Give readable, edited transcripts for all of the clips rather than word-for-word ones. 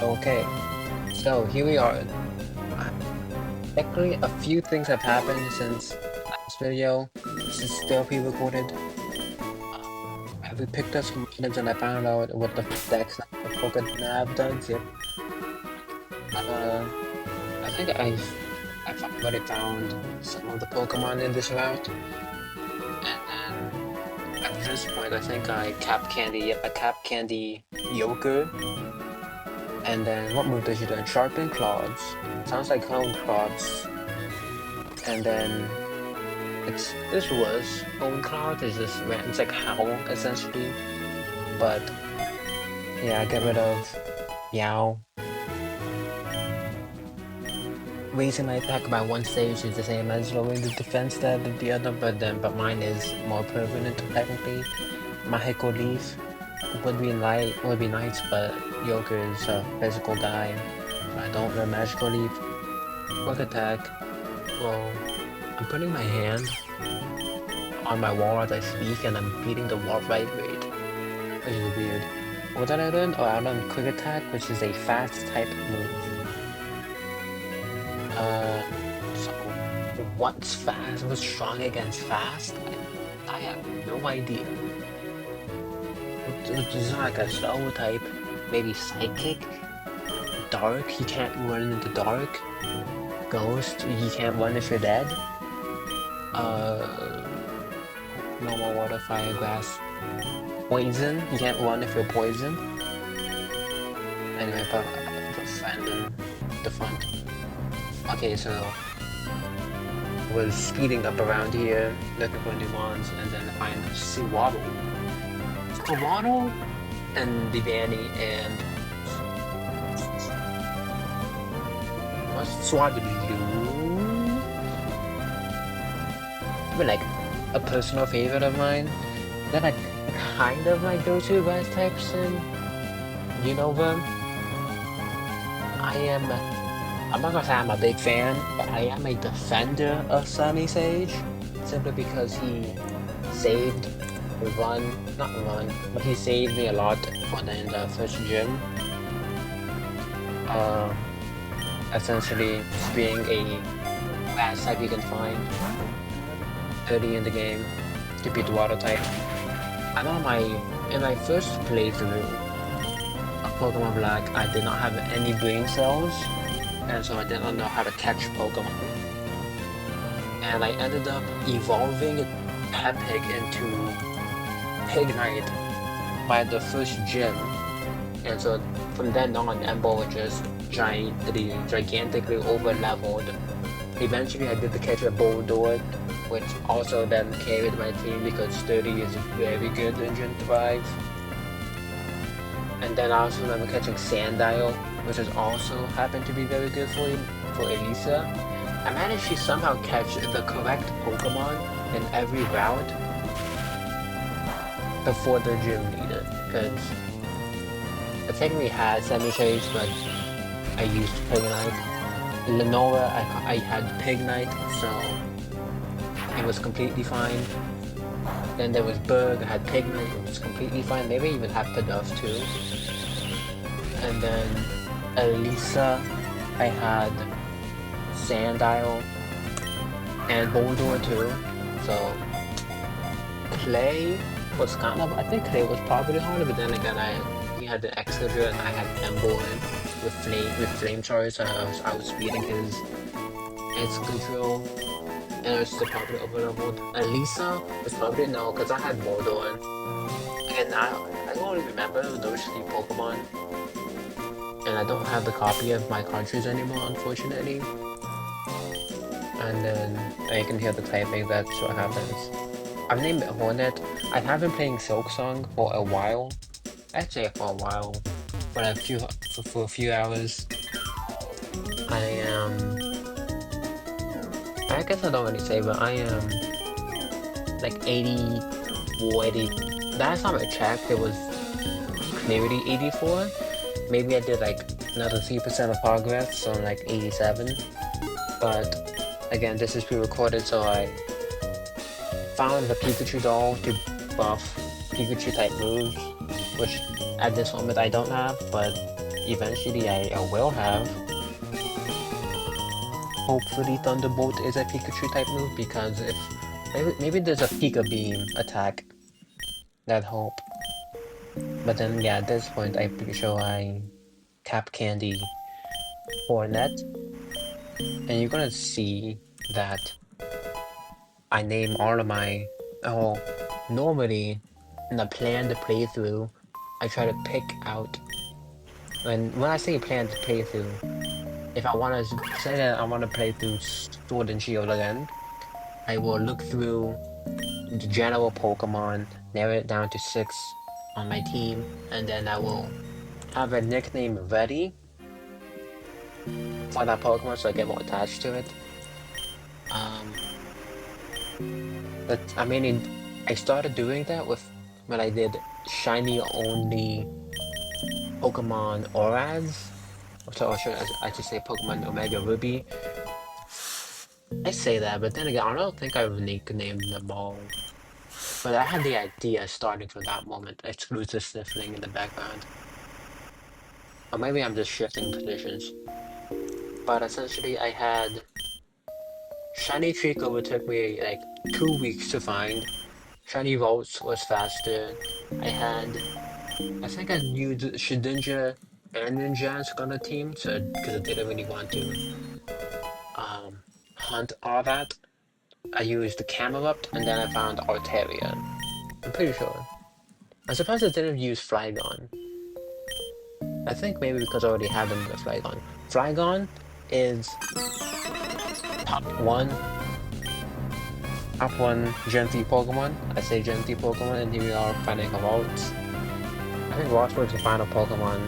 Okay, so here we are. Actually, a few things have happened since last video. This is still pre-recorded. We picked up some items and I found out what the decks the Poké Nav does. Yep. Uh, I think I've already found some of the Pokemon in this route. And then at this point, I think I cap candy. Yep, I cap candy Yoker. And then what move does she do? Sharpen Claws. Sounds like Hone Claws. And then this was Hone Claws. It's like Howl essentially. But yeah, I get rid of Meow. Raising my attack by one stage is the same as lowering the defense stat of the other, but mine is more permanent technically. Mahiko Leaf would be nice, but Yoker is a physical guy. So I don't run Magical Leaf. Quick attack. Well, I'm putting my hand on my wall as I speak, and I'm beating the wall right rate, which is weird. What did I learn? Oh, I learned Quick Attack, which is a fast type move. So what's fast? What's strong against fast? I have no idea. It's like a slow type, maybe Psychic. Dark, he can't run into dark. Ghost, he can't run if you're dead. Normal water, fire, grass. Poison, you can't run if you're poisoned. Anyway, put friend in the front. Okay, so was speeding up around here, looking for new ones, and then I find Sewaddle. Sewaddle and Divani and Swadloon. But like a personal favorite of mine that I kind of like go-to grass types in Unova. I'm not gonna say I'm a big fan, but I am a defender of Sunny Sage, simply because he saved but he saved me a lot in the first gym. Essentially, being a grass type you can find early in the game to beat the water type. I know in my first playthrough of Pokemon Black, I did not have any brain cells, and so I did not know how to catch Pokemon. And I ended up evolving Tepig into Pignite by the first gym. And so from then on, Embo was just gigantically over-leveled. Eventually I did the catch a Boldore, which also then carried my team because 30 is a very good in Gen 5. And then I also remember catching Sandile, which has also happened to be very good for Elisa. I managed to somehow catch the correct Pokemon in every route before the gym leader, because I technically had Semi-Shades, but I used Pignite. Lenora, I had Pignite, so it was completely fine. Then there was Berg, I had Pignite, it was completely fine. Maybe I even had Pidove too. And then Elisa, I had Sandile and Boldore too. So Clay was I think Clay was probably harder, but then again we had the Excadrill and I had Embo with Flame Charge, so I was beating his Excadrill, and I was still probably over-leveled. Elisa was probably no, because I had Moldor. Again, I don't really remember those three Pokemon, and I don't have the copy of my cartridge anymore, unfortunately. And then you can hear the typing, that's what happens. I've named it Hornet. I have been playing Silksong for a while. Actually, for a while. For a few hours. I guess I don't really say, but I am like 80. Last time I checked, it was clearly 84. Maybe I did like another 3% of progress, so I'm like 87. But again, this is pre-recorded, so I found the Pikachu doll to buff Pikachu type moves, which at this moment I don't have, but eventually I will have. Hopefully Thunderbolt is a Pikachu type move, because if maybe there's a Pika Beam attack. That hope. But then yeah, at this point I'm pretty sure I tap Candy Hornet, and you're gonna see that I name all of my normally in a planned playthrough I try to pick out, and when I say planned playthrough, if I wanna say that I wanna play through Sword and Shield again, I will look through the general Pokemon, narrow it down to 6 on my team, and then I will have a nickname ready for that Pokemon so I get more attached to it. But I mean, I started doing that when I did shiny only Pokemon Auras. Or should I just say Pokemon Omega Ruby? I say that, but then again, I don't think I would nickname them all. But I had the idea starting from that moment, exclusive sniffling in the background. Or maybe I'm just shifting positions. But essentially, I had Shiny Trico took me like 2 weeks to find. Shiny Volts was faster. I think I used Shedinja and Ninjask on the team, so because I didn't really want to hunt all that. I used Camerupt, and then I found Altaria. I'm pretty sure. I'm surprised I didn't use Flygon. I think maybe because I already had them with Flygon. Flygon is top one Gen 3 Pokemon. I say Gen 3 Pokemon, and here we are finding a Waltz. I think Waltz was the final Pokemon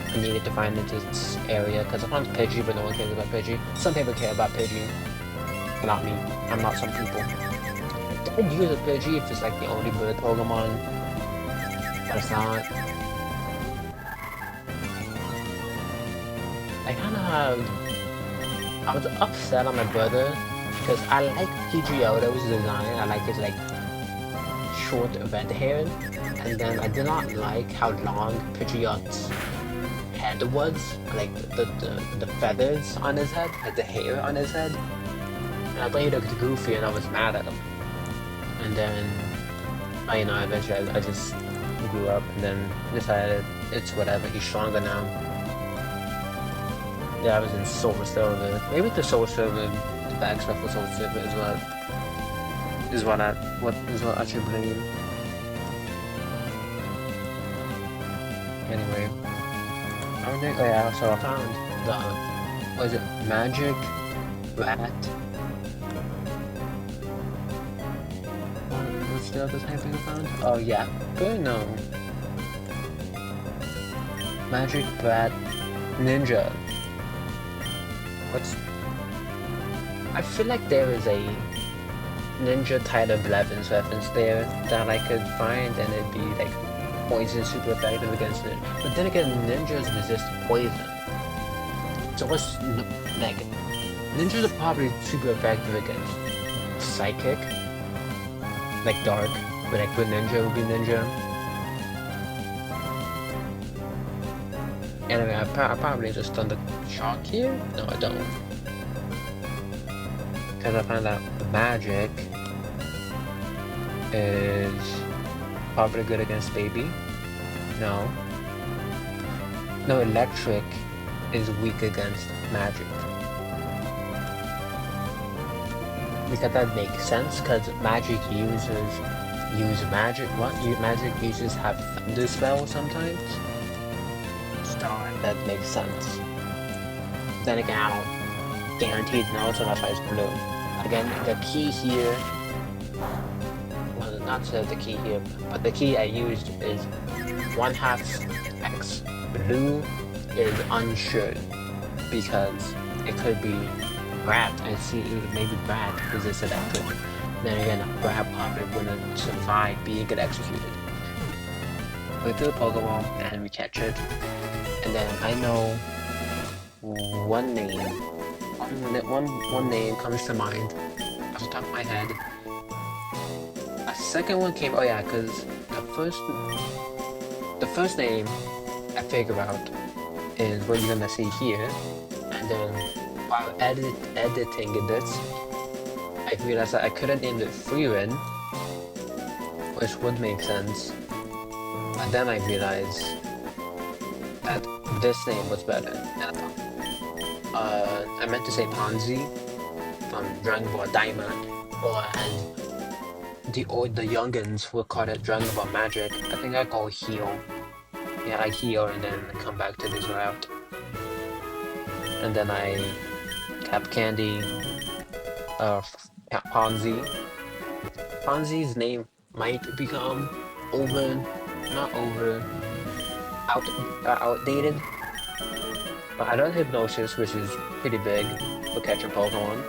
I needed to find into this area, because I found Pidgey, but no one cares about Pidgey. Some people care about Pidgey. Not me. I'm not some people. I'd use a Pidgey if it's like the only good Pokemon, but it's not. I was upset on my brother, because I like Pidgeotto's design. I like his like short red hair, and then I did not like how long Pidgeot's head was, like the feathers on his head, like the hair on his head. And I thought he looked goofy, and I was mad at him. And then, eventually I just grew up, and then decided it's whatever. He's stronger now. Yeah, I was in Soul Silver. Maybe the Soul Silver, the back stuff for Soul Silver is what I should blame. Anyway, so I found the Magic Rat. What's the other type I found? Oh yeah, Burno. Magic Rat Ninja. I feel like there is a Ninja Title Blevins reference there that I could find, and it'd be like poison super effective against it. But then again, ninjas resist poison. So what's like ninjas are probably super effective against psychic, like dark, but like good ninja would be ninja. Anyway, I probably just done the shock here. No, I don't. Because I found out the magic is probably good against baby. No. No, electric is weak against magic. Because that makes sense, because magic use magic. Magic users have thunder spell sometimes. That makes sense. Then again, I don't guaranteed know, so that's why it's blue. Again, the key here, well, not the key here, but the key I used is 1/2 X. Blue is unsure, because it could be Brat. I see it may be Brat because it's electric. Then again, Brat probably wouldn't survive being executed. We do the Pokemon and we catch it. And then I know one name comes to mind off the top of my head. A second one came, oh yeah, because the first name I figured out is what you're gonna see here. And then while editing this, I realized that I could have named it Freerin, which would make sense. And then I realized that this name was better. And I meant to say Ponzi from Dragon Ball Diamond, or as the youngins will call it Dragon Ball Magic. I think I call Heal. Yeah, I heal and then come back to this route. And then I Cap Candy, Ponzi. Ponzi's name might become outdated. But I don't Hypnosis, which is pretty big for catching Pokemon.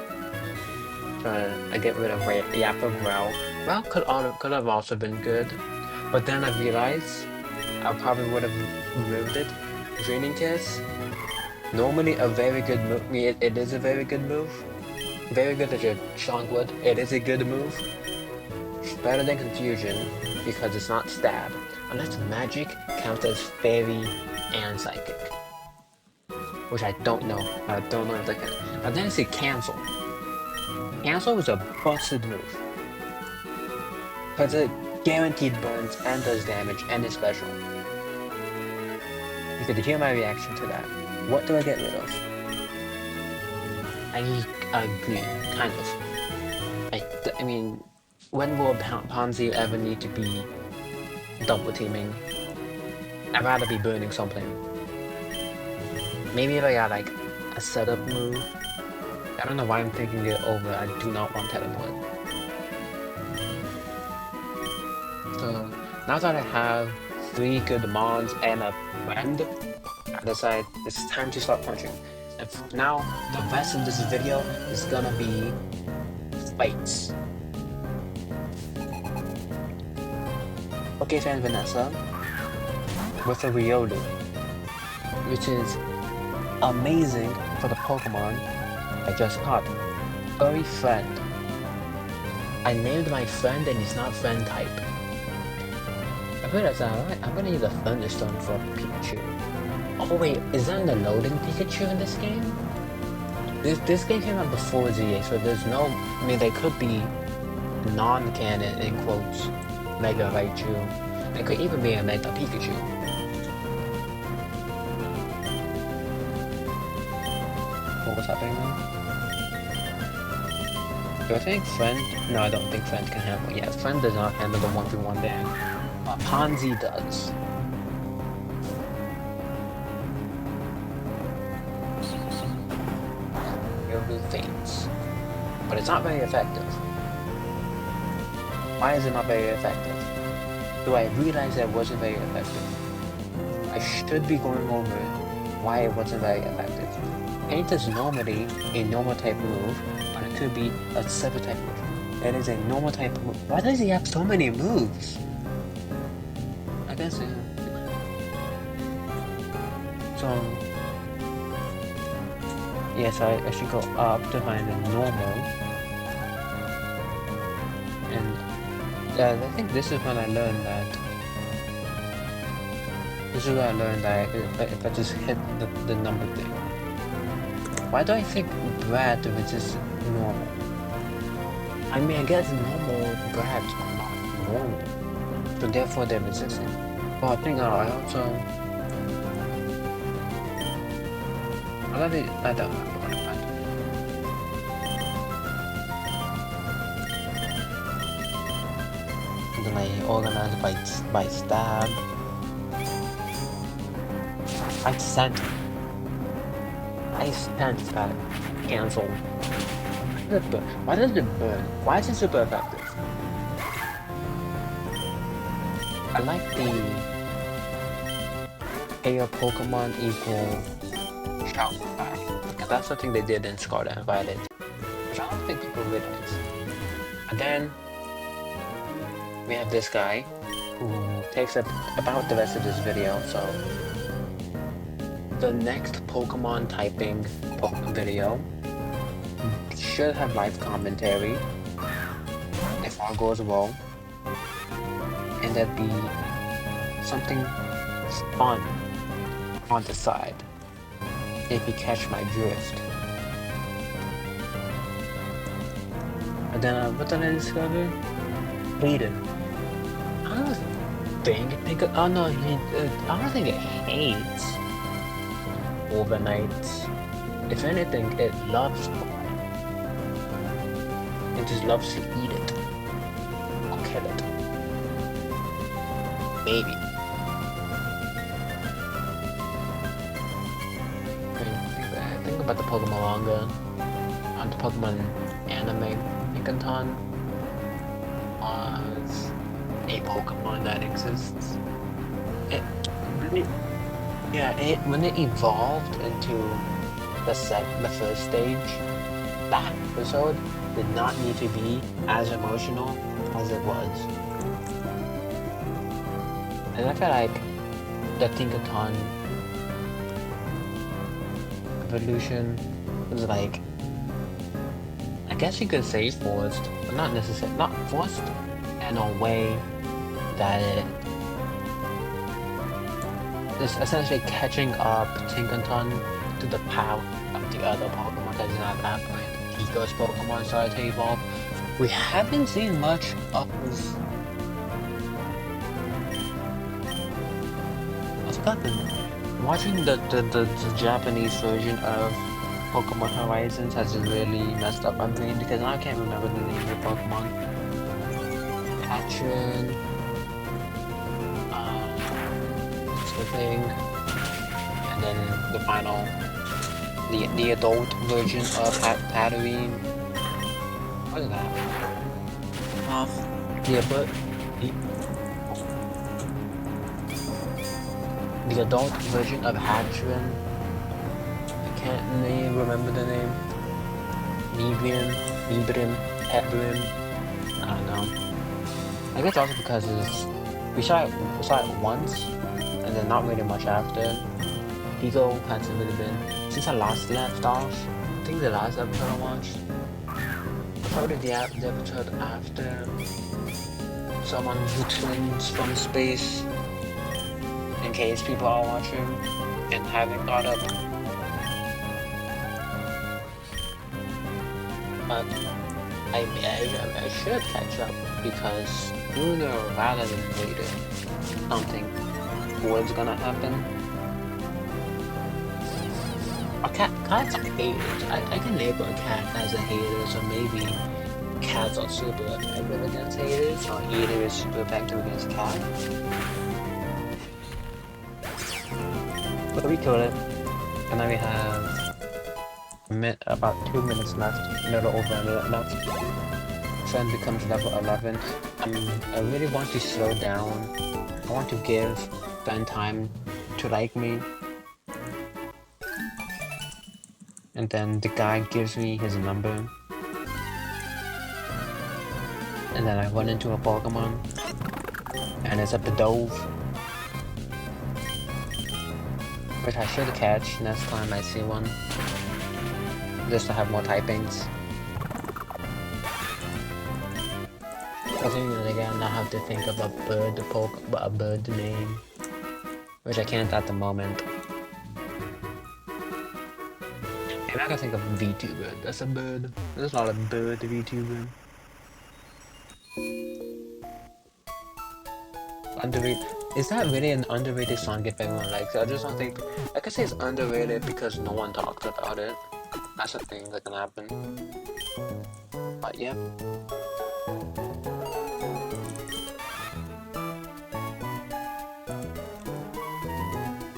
I get rid of Yappa Growl. Well, could have also been good. But then I realized I probably would have removed it. Draining Kiss. Normally a very good move. It is a very good move. Very good as your Sean would. It is a good move. It's better than Confusion because it's not Stab. Unless Magic counts as Fairy and Psychic. Which I don't know. I don't know if they can. And then I see Cancel. Cancel was a busted move. Because it guaranteed burns and does damage and is special. You could hear my reaction to that. What do I get rid of? I agree, kind of. I mean, when will Ponzi ever need to be double teaming? I'd rather be burning something. Maybe if I got like a setup move. I don't know why I'm thinking it over. I do not want teleport. So now that I have 3 good mons and a friend, I decide it's time to start punching. And now the rest of this video is gonna be fights. Okay, fan Vanessa with a Riolu, which is amazing for the Pokemon I just caught. Furry Friend. I named my friend and he's not friend type. I realized I'm gonna use a Thunderstone for Pikachu. Oh wait, is that the loading Pikachu in this game? This game came out before ZA, so there's no... I mean, they could be non-canon, in quotes, Mega Raichu. There could even be a Mega Pikachu. What was happening now? Do I think Friend? No, I don't think Friend can handle... Yeah, Friend does not handle the 1v1 damage. Ponzi does. Real things. But it's not very effective. Why is it not very effective? Do I realize that it wasn't very effective? I should be going over why it wasn't very effective. Paint is normally a normal type move, but it could be a separate type move. It is a normal type move. Why does he have so many moves? I guess it... So... Yes, I should go up to find a normal. And I think this is when I learned that... This is when I learned that if I just hit the number thing. Why do I think Brad resist normal? I mean, I guess normal Brads are not normal. So therefore they're resistant. Well, I think I also... I don't know what I'm going to find. And then I organize by stab. I sent that cancel. Why does it burn? Why is it super effective? I like the air Pokemon equal Shout Back. Because that's something they did in Scarlet and Violet, which I don't think people realize. And then we have this guy who takes up about the rest of this video, so the next Pokemon typing video should have live commentary if all goes well, and that'd be something fun on the side. if you catch my drift. And then what did I discover? Bleeding. I don't think oh no, I don't think it hates overnights. If anything, it loves blood. It just loves to eat it or kill it. Maybe. Think about the Pokemon manga and the Pokemon anime. Pinkerton was a Pokemon that exists. When it evolved into the first stage, that episode did not need to be as emotional as it was. And I feel like the Tinkaton evolution was like, I guess you could say forced, but not necessarily, not forced in a way that it is essentially catching up Tinkaton to the power of the other Pokemon, because at that point, Eco's Pokemon started to evolve. We haven't seen much of this. I've gotten watching the Japanese version of Pokemon Horizons has really messed up my brain because now I can't remember the name of the Pokemon. Patron, Slipping, and then the final, the adult version of Patterine. What is that? Yeah, but the adult version of Hatchrin. I can't remember the name. Nibrim, Petrim. I don't know. I guess also because we saw it once, and then not really much after. Pico hasn't really been since I last left off. I think the last episode I watched, probably the episode after someone returns from space. In case people are watching and haven't caught up. But I should catch up because sooner rather than later something was gonna happen. Cats are haters. I can label a cat as a hater, so maybe cats are super effective against haters, or haters super effective against cats. But we killed it, and now we have about 2 minutes left, a little over a minute left. Friend becomes level 11. I really want to slow down. I want to give Ben time to like me. And then the guy gives me his number. And then I run into a Pokemon. And it's a Bidove. Which I should catch next time I see one. Just to have more typings. I think that again I have to think of a bird name. Which I can't at the moment. Maybe I can think of a VTuber. That's a bird. There's not a bird VTuber. Underrated. Is that really an underrated song if everyone likes it? I just don't think. I could say it's underrated because no one talks about it. That's a thing that can happen. But yeah.